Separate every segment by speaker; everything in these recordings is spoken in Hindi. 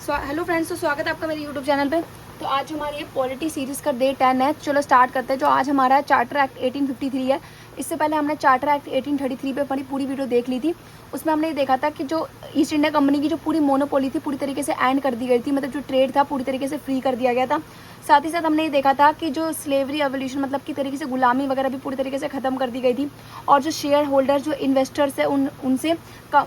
Speaker 1: हेलो फ्रेंड्स, तो स्वागत है आपका मेरे यूट्यूब चैनल पे। तो आज हमारी ये पॉलिटी सीरीज़ का डे 10 है। चलो स्टार्ट करते हैं। जो आज हमारा चार्टर एक्ट 1853 है। इससे पहले हमने चार्टर एक्ट 1833 पे अपनी पूरी वीडियो देख ली थी। उसमें हमने ये देखा था कि जो ईस्ट इंडिया कंपनी की जो पूरी मोनोपोली थी पूरी तरीके से एंड कर दी गई थी, मतलब जो ट्रेड था पूरी तरीके से फ्री कर दिया गया था। साथ ही साथ हमने ये देखा था कि जो स्लेवरी एवोल्यूशन मतलब की तरीके से गुलामी वगैरह भी पूरी तरीके से ख़त्म कर दी गई थी। और जो शेयर होल्डर जो इन्वेस्टर्स है उनसे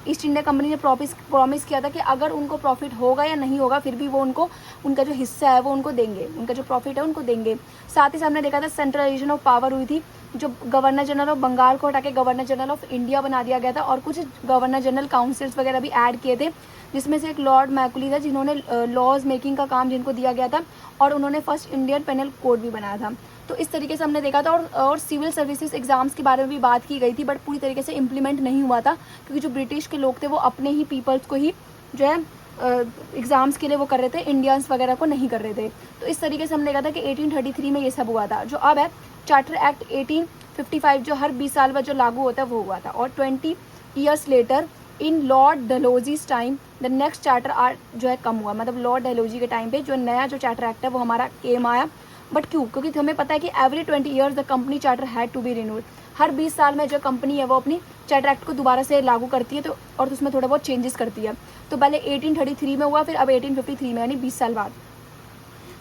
Speaker 1: ईस्ट इंडिया कंपनी ने प्रॉमिस किया था कि अगर उनको प्रॉफिट होगा या नहीं होगा फिर भी वो उनको उनका जो हिस्सा है वो उनको देंगे, उनका जो प्रॉफिट है उनको देंगे। साथ ही साथ हमने देखा था सेंट्रलाइजेशन ऑफ पावर हुई थी। जो गवर्नर जनरल ऑफ बंगाल को हटा के गवर्नर जनरल ऑफ इंडिया बना दिया गया था और कुछ गवर्नर जनरल काउंसिल्स वगैरह भी ऐड किए थे, जिसमें से एक लॉर्ड मैकुली था जिन्होंने लॉज मेकिंग का काम जिनको दिया गया था और उन्होंने फर्स्ट इंडियन पेनल कोड भी बनाया था। तो इस तरीके से हमने देखा था। और सिविल सर्विसेज एग्जाम्स के बारे में भी बात की गई थी, बट पूरी तरीके से इम्प्लीमेंट नहीं हुआ था क्योंकि जो ब्रिटिश के लोग थे वो अपने ही पीपल्स को ही जो है एग्ज़ाम्स के लिए वो कर रहे थे, इंडियंस वगैरह को नहीं कर रहे थे। तो इस तरीके से हमने देखा था कि 1833 में ये सब हुआ था। जो अब है चार्टर एक्ट 1855 जो हर 20 साल बाद जो लागू होता है वो हुआ था। और 20 years later in lord Dalhousie's time the next charter act जो है कम हुआ, मतलब लॉर्ड डलहौजी के टाइम पे जो नया जो चार्टर एक्ट है वो हमारा केम आया। बट क्यों? क्योंकि हमें पता है कि every 20 years the company charter had to be renewed. हर 20 साल में जो कंपनी है वो अपनी चार्टर एक्ट को दोबारा से लागू करती है तो और उसमें थोड़ा बहुत चेंजेस करती है। तो पहले 1833 में हुआ, फिर अब 1853 में, यानी 20 साल बाद।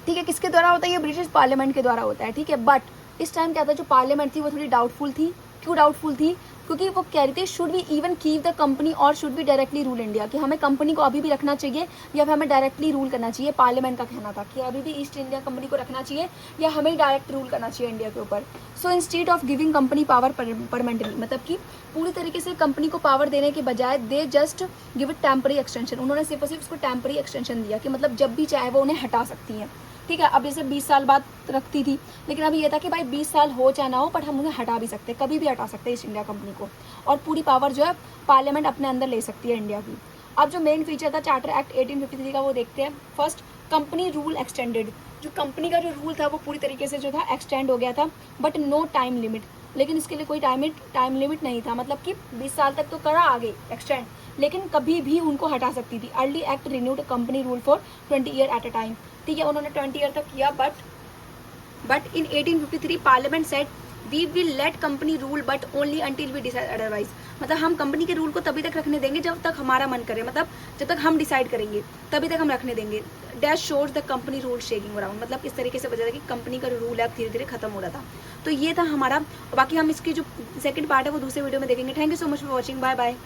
Speaker 1: ठीक है, किसके द्वारा होता है? ये ब्रिटिश पार्लियामेंट के द्वारा होता है। ठीक है, बट इस टाइम क्या था, जो पार्लियामेंट थी वो थोड़ी डाउटफुल थी। क्यों डाउटफुल थी? क्योंकि वो कह रही थी should we even keep the company और should we directly rule India, कि हमें कंपनी को अभी भी रखना चाहिए या फिर हमें डायरेक्टली रूल करना चाहिए। पार्लियामेंट का कहना था कि अभी भी ईस्ट इंडिया कंपनी को रखना चाहिए या हमें डायरेक्ट रूल करना चाहिए इंडिया के ऊपर। So instead of giving company power permanently, मतलब कि पूरी तरीके से कंपनी को पावर देने के बजाय they just give it temporary extension. उन्होंने सिर्फ और सिर्फ उसको टेम्पररी एक्सटेंशन दिया कि मतलब जब भी चाहे वो उन्हें हटा सकती हैं। ठीक है, अब जैसे 20 साल बाद रखती थी, लेकिन अभी ये था कि भाई 20 साल हो चाहे ना हो बट हम उन्हें हटा भी सकते हैं, कभी भी हटा सकते हैं ईस्ट इंडिया कंपनी को। और पूरी पावर जो है पार्लियामेंट अपने अंदर ले सकती है इंडिया की। अब जो मेन फीचर था चार्टर एक्ट 1853 का वो देखते हैं। First, company rule extended. जो कंपनी का जो रूल था वो पूरी तरीके से जो था एक्सटेंड हो गया था, बट नो टाइम लिमिट। लेकिन इसके लिए कोई टाइम लिमिट नहीं था, मतलब कि 20 साल तक तो करा आगे एक्सटेंड, लेकिन कभी भी उनको हटा सकती थी। Early act renewed company rule for 20 year at a time. ठीक है, उन्होंने 20 ईयर तक किया, but in 1853 parliament said we will let company rule but only until we decide otherwise. मतलब हम कंपनी के रूल को तभी तक रखने देंगे जब तक हमारा मन करे, मतलब जब तक हम डिसाइड करेंगे तभी तक हम रखने देंगे। Dash shows the company rule shaking around, मतलब इस तरीके से वजह था कि कंपनी का जो रूल है धीरे धीरे खत्म हो रहा था। तो ये था हमारा। बाकी हम इसकी जो सेकंड पार्ट है वो दूसरे वीडियो में देखेंगे। Thank you so much for watching. Bye bye.